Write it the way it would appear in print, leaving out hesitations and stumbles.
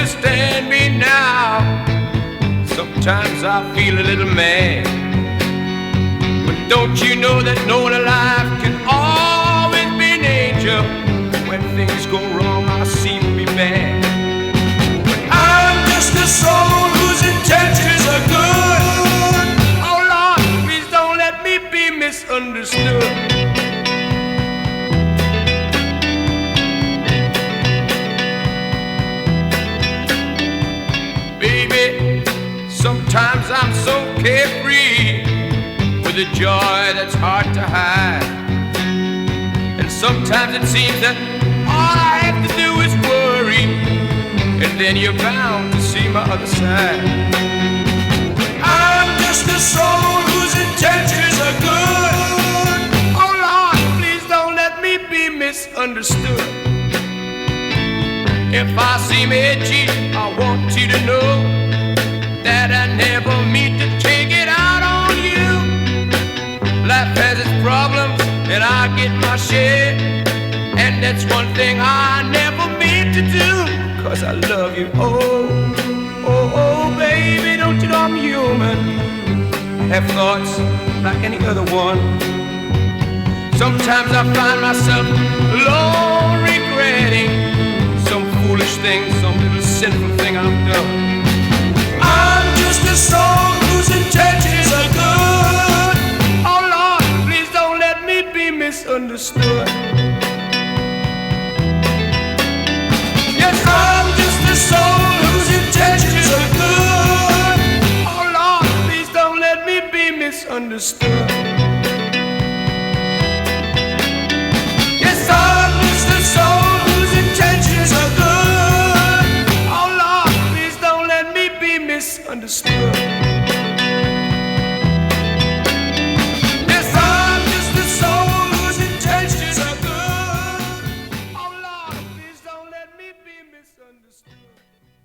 understand me now. Sometimes I feel a little mad, but don't you know that no one alive can always be an angel? When things go wrong, I seem to be bad. But I'm just a soul whose intentions are good. Oh Lord, please don't let me be misunderstood. Sometimes I'm so carefree with a joy that's hard to hide. And sometimes it seems that all I have to do is worry, and then you're bound to see my other side. I'm just a soul whose intentions are good. Oh Lord, please don't let me be misunderstood. If I seem edgy, I want you to know that I never mean to take it out on you. Life has its problems and I get my share, and that's one thing I never mean to do, 'cause I love you. Oh, oh, oh, baby, don't you know I'm human? I have thoughts like any other one. Sometimes I find myself alone regretting some foolish thing, some little sinful thing I've done. I'm just a soul whose intentions are good. Oh Lord, please don't let me be misunderstood. Yes, I'm just a soul whose intentions are good. Oh Lord, please don't let me be misunderstood. Yes, I'm just a soul whose intentions are good. Oh Lord, please don't let me be misunderstood.